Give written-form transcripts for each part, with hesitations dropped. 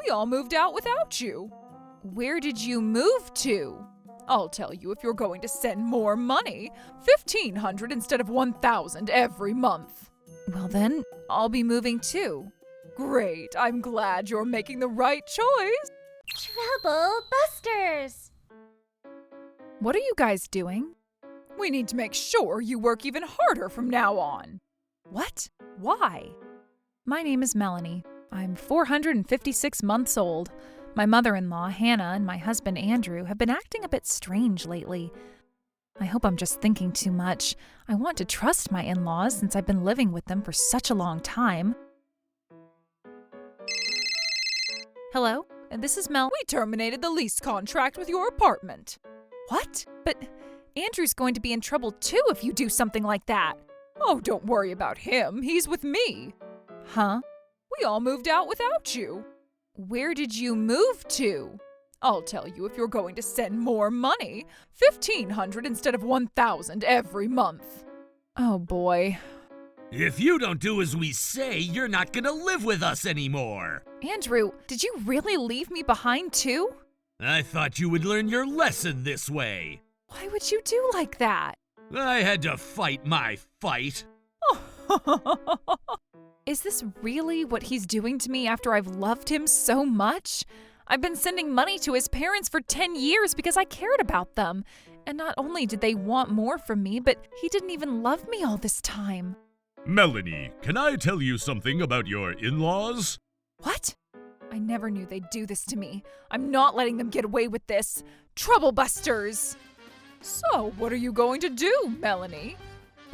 We all moved out without you. Where did you move to? I'll tell you if you're going to send more money. $1,500 instead of $1,000 every month. Well then, I'll be moving too. Great, I'm glad you're making the right choice. Trouble Busters! What are you guys doing? We need to make sure you work even harder from now on. What? Why? My name is Melanie. I'm 456 months old. My mother-in-law, Hannah, and my husband, Andrew, have been acting a bit strange lately. I hope I'm just thinking too much. I want to trust my in-laws since I've been living with them for such a long time. Hello? This is Mel. We terminated the lease contract with your apartment. What? But Andrew's going to be in trouble too if you do something like that. Oh, don't worry about him. He's with me. Huh? We all moved out without you. Where did you move to? I'll tell you if you're going to send more money. $1,500 instead of $1,000 every month. Oh boy. If you don't do as we say, you're not gonna live with us anymore. Andrew, did you really leave me behind too? I thought you would learn your lesson this way. Why would you do like that? I had to fight my fight. Is this really what he's doing to me after I've loved him so much? I've been sending money to his parents for 10 years because I cared about them. And not only did they want more from me, but he didn't even love me all this time. Melanie, can I tell you something about your in-laws? What? I never knew they'd do this to me. I'm not letting them get away with this. Trouble Busters! So, what are you going to do, Melanie?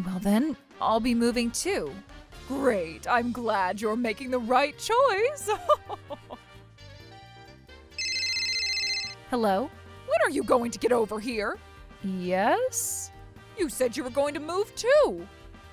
Well then, I'll be moving too. Great, I'm glad you're making the right choice. Hello? When are you going to get over here? Yes? You said you were going to move too.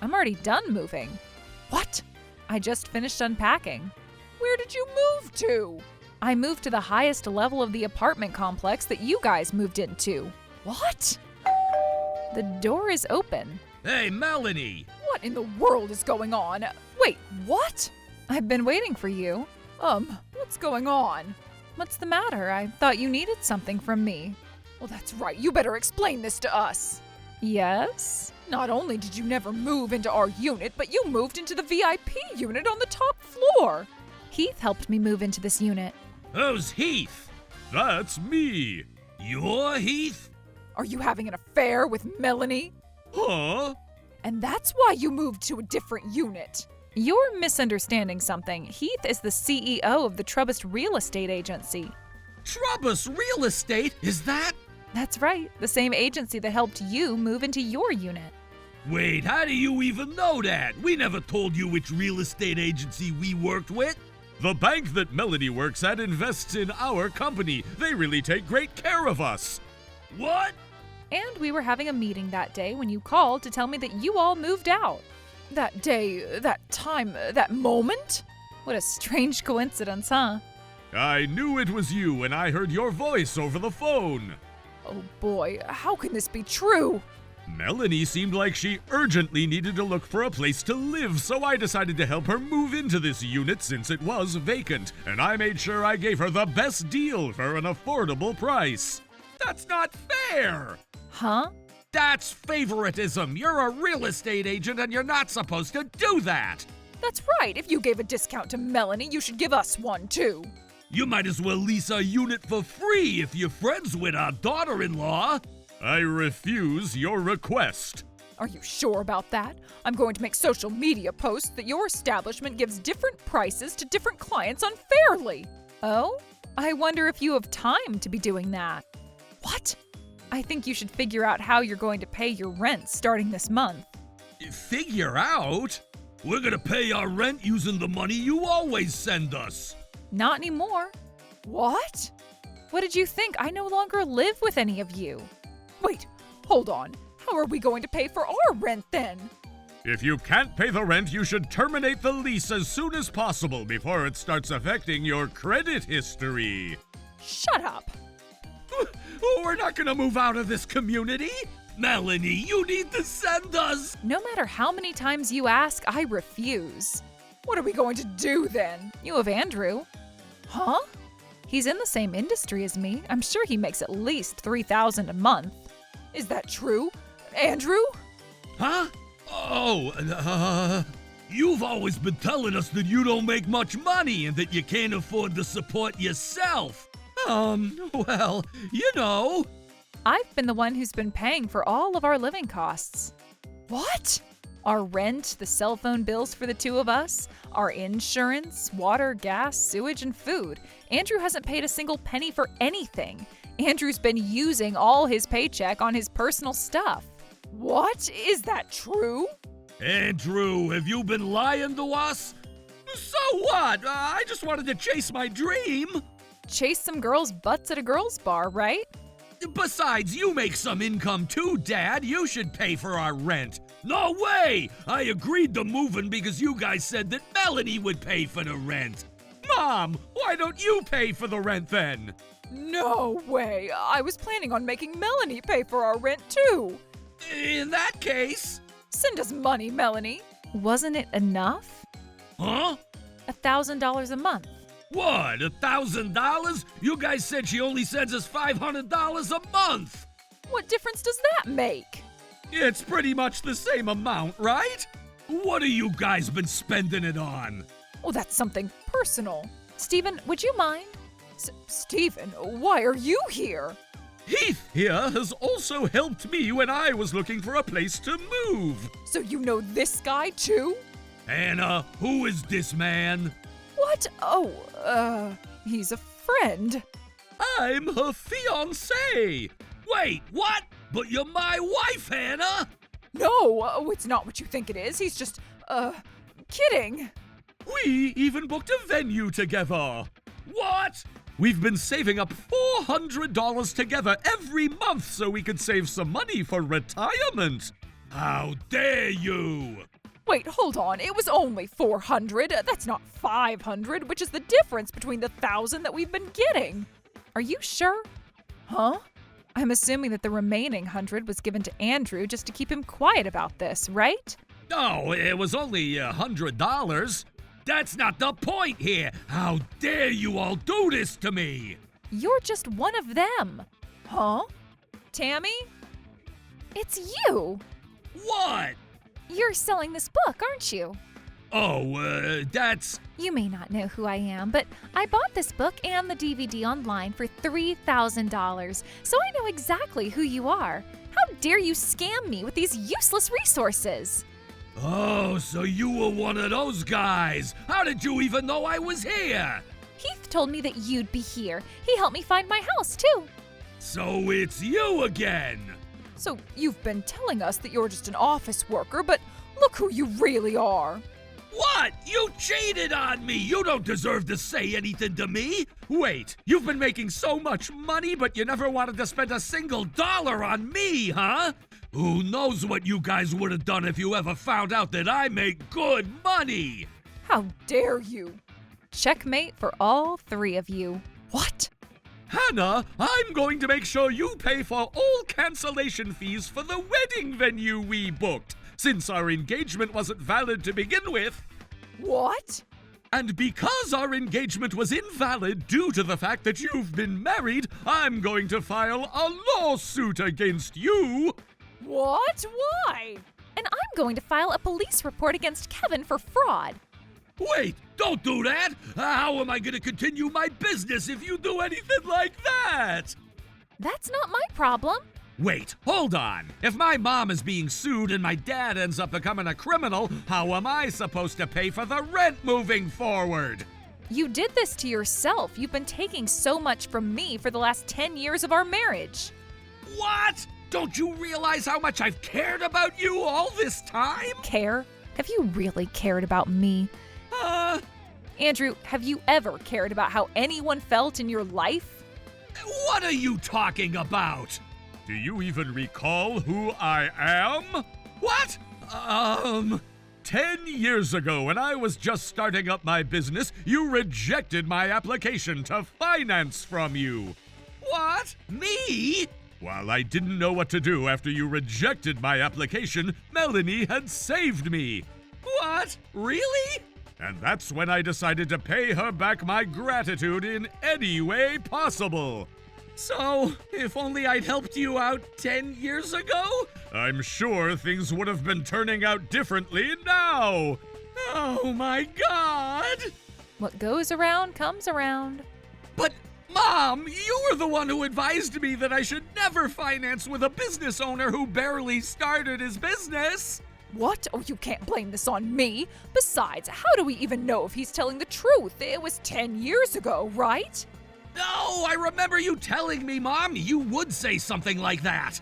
I'm already done moving. What? I just finished unpacking. Where did you move to? I moved to the highest level of the apartment complex that you guys moved into. What? The door is open. Hey, Melanie! What in the world is going on? Wait, what? I've been waiting for you. What's going on? What's the matter? I thought you needed something from me. Well, that's right. You better explain this to us. Yes? Not only did you never move into our unit, but you moved into the VIP unit on the top floor. Heath helped me move into this unit. Who's Heath? That's me. You're Heath? Are you having an affair with Melanie? Huh? And that's why you moved to a different unit. You're misunderstanding something. Heath is the CEO of the Trubus Real Estate Agency. Trubus Real Estate? Is that? That's right, the same agency that helped you move into your unit. Wait, how do you even know that? We never told you which real estate agency we worked with. The bank that Melanie works at invests in our company. They really take great care of us. What? And we were having a meeting that day when you called to tell me that you all moved out. That day, that time, that moment? What a strange coincidence, huh? I knew it was you when I heard your voice over the phone. Oh boy, how can this be true? Melanie seemed like she urgently needed to look for a place to live, so I decided to help her move into this unit since it was vacant, and I made sure I gave her the best deal for an affordable price. That's not fair! Huh? That's favoritism. You're a real estate agent and you're not supposed to do that. That's right. If you gave a discount to Melanie, you should give us one too. You might as well lease a unit for free if you're friends with our daughter-in-law. I refuse your request. Are you sure about that? I'm going to make social media posts that your establishment gives different prices to different clients unfairly. Oh? I wonder if you have time to be doing that. What? I think you should figure out how you're going to pay your rent starting this month. Figure out? We're gonna pay our rent using the money you always send us. Not anymore. What? What did you think? I no longer live with any of you. Wait, hold on. How are we going to pay for our rent then? If you can't pay the rent, you should terminate the lease as soon as possible before it starts affecting your credit history. Shut up. We're not gonna move out of this community. Melanie, you need to send us. No matter how many times you ask, I refuse. What are we going to do then? You have Andrew. Huh? He's in the same industry as me. I'm sure he makes at least $3,000 a month. Is that true? Andrew? Huh? You've always been telling us that you don't make much money and that you can't afford to support yourself. Well, you know. I've been the one who's been paying for all of our living costs. What? Our rent, the cell phone bills for the two of us, our insurance, water, gas, sewage, and food. Andrew hasn't paid a single penny for anything. Andrew's been using all his paycheck on his personal stuff. What? Is that true? Andrew, have you been lying to us? So what? I just wanted to chase my dream. Chase some girls' butts at a girls' bar, right? Besides, you make some income too, Dad. You should pay for our rent. No way! I agreed to moving because you guys said that Melanie would pay for the rent. Mom, why don't you pay for the rent then? No way! I was planning on making Melanie pay for our rent too! In that case... Send us money, Melanie! Wasn't it enough? Huh? $1,000 a month. What, $1,000? You guys said she only sends us $500 a month! What difference does that make? It's pretty much the same amount, right? What have you guys been spending it on? Oh, that's something personal. Stephen, would you mind? Stephen, why are you here? Heath here has also helped me when I was looking for a place to move. So you know this guy too? Anna, who is this man? What? Oh, he's a friend. I'm her fiancé. Wait, what? But you're my wife, Hannah! No, it's not what you think it is. He's just, kidding. We even booked a venue together. What? We've been saving up $400 together every month so we could save some money for retirement. How dare you! Wait, hold on. It was only $400. That's not $500, which is the difference between the $1,000 that we've been getting. Are you sure? Huh? I'm assuming that the remaining $100 was given to Andrew just to keep him quiet about this, right? No, it was only $100. That's not the point here. How dare you all do this to me? You're just one of them. Huh? Tammy? It's you. What? You're selling this book, aren't you? Oh, that's... You may not know who I am, but I bought this book and the DVD online for $3,000, so I know exactly who you are. How dare you scam me with these useless resources? Oh, so you were one of those guys. How did you even know I was here? Heath told me that you'd be here. He helped me find my house, too. So it's you again. So you've been telling us that you're just an office worker, but look who you really are. What? You cheated on me! You don't deserve to say anything to me! Wait, you've been making so much money, but you never wanted to spend a single $1 on me, huh? Who knows what you guys would have done if you ever found out that I make good money? How dare you? Checkmate for all three of you. What? Hannah, I'm going to make sure you pay for all cancellation fees for the wedding venue we booked, since our engagement wasn't valid to begin with. What? And because our engagement was invalid due to the fact that you've been married, I'm going to file a lawsuit against you. What? Why? And I'm going to file a police report against Kevin for fraud. Wait, don't do that! How am I gonna continue my business if you do anything like that? That's not my problem. Wait, hold on. If my mom is being sued and my dad ends up becoming a criminal, how am I supposed to pay for the rent moving forward? You did this to yourself. You've been taking so much from me for the last 10 years of our marriage. What? Don't you realize how much I've cared about you all this time? Care? Have you really cared about me? Andrew, have you ever cared about how anyone felt in your life? What are you talking about? Do you even recall who I am? What? 10 years ago, when I was just starting up my business, you rejected my application to finance from you. What? Me? While I didn't know what to do after you rejected my application, Melanie had saved me. What? Really? And that's when I decided to pay her back my gratitude in any way possible. So, if only I'd helped you out 10 years ago? I'm sure things would have been turning out differently now. Oh my God! What goes around comes around. But, Mom, you were the one who advised me that I should never finance with a business owner who barely started his business. What? Oh, you can't blame this on me. Besides, how do we even know if he's telling the truth? It was 10 years ago, right? No, I remember you telling me, Mom, you would say something like that.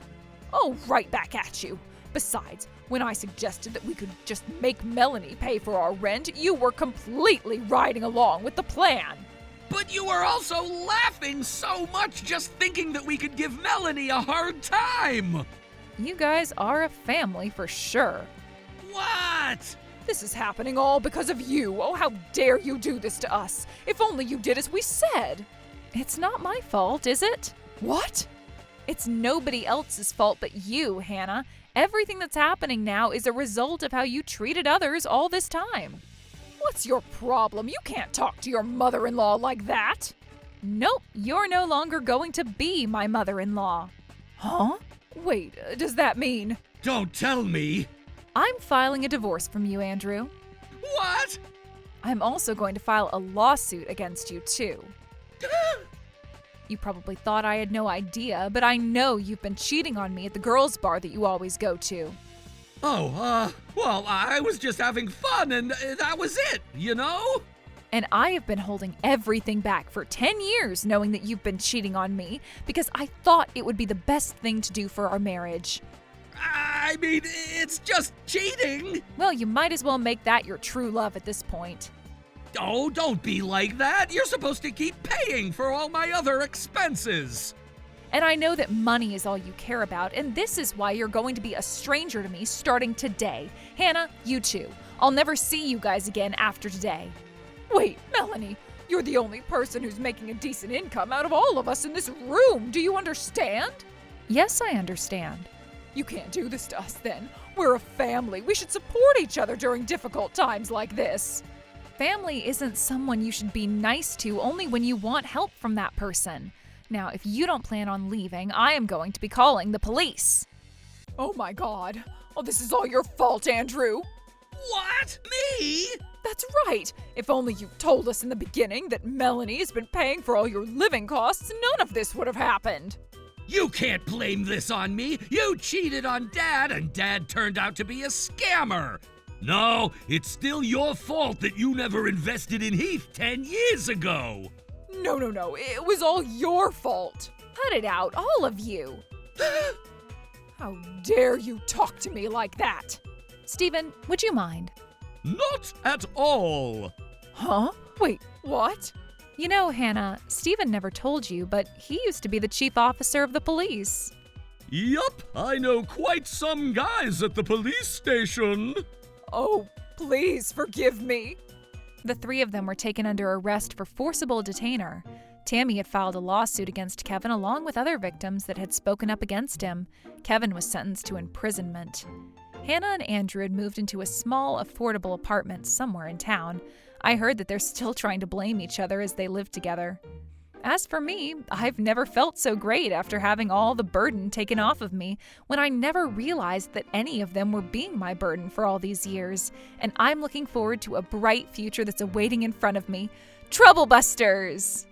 Oh, right back at you. Besides, when I suggested that we could just make Melanie pay for our rent, you were completely riding along with the plan. But you were also laughing so much just thinking that we could give Melanie a hard time. You guys are a family for sure. What? This is happening all because of you. Oh, how dare you do this to us? If only you did as we said. It's not my fault, is it? What? It's nobody else's fault but you, Hannah. Everything that's happening now is a result of how you treated others all this time. What's your problem? You can't talk to your mother-in-law like that. Nope, you're no longer going to be my mother-in-law. Huh? Wait, does that mean? Don't tell me. I'm filing a divorce from you, Andrew. What? I'm also going to file a lawsuit against you, too. You probably thought I had no idea, but I know you've been cheating on me at the girls' bar that you always go to. Oh, well, I was just having fun and that was it, you know? And I have been holding everything back for 10 years knowing that you've been cheating on me because I thought it would be the best thing to do for our marriage. I mean, it's just cheating. Well, you might as well make that your true love at this point. Oh, don't be like that. You're supposed to keep paying for all my other expenses. And I know that money is all you care about, and this is why you're going to be a stranger to me starting today. Hannah, you too. I'll never see you guys again after today. Wait, Melanie, you're the only person who's making a decent income out of all of us in this room. Do you understand? Yes, I understand. You can't do this to us then. We're a family. We should support each other during difficult times like this. Family isn't someone you should be nice to only when you want help from that person. Now, if you don't plan on leaving, I am going to be calling the police. Oh my God. Oh, this is all your fault, Andrew. What? Me? That's right. If only you told us in the beginning that Melanie has been paying for all your living costs, none of this would have happened. You can't blame this on me. You cheated on Dad, and Dad turned out to be a scammer. No, it's still your fault that you never invested in Heath 10 years ago. No. It was all your fault. Cut it out, all of you. How dare you talk to me like that? Stephen, would you mind? Not at all. Huh? Wait, what? You know, Hannah, Stephen never told you, but he used to be the chief officer of the police. Yup, I know quite some guys at the police station. Oh, please forgive me. The three of them were taken under arrest for forcible detainer. Tammy had filed a lawsuit against Kevin along with other victims that had spoken up against him. Kevin was sentenced to imprisonment. Hannah and Andrew had moved into a small, affordable apartment somewhere in town. I heard that they're still trying to blame each other as they live together. As for me, I've never felt so great after having all the burden taken off of me when I never realized that any of them were being my burden for all these years. And I'm looking forward to a bright future that's awaiting in front of me. Trouble Busters!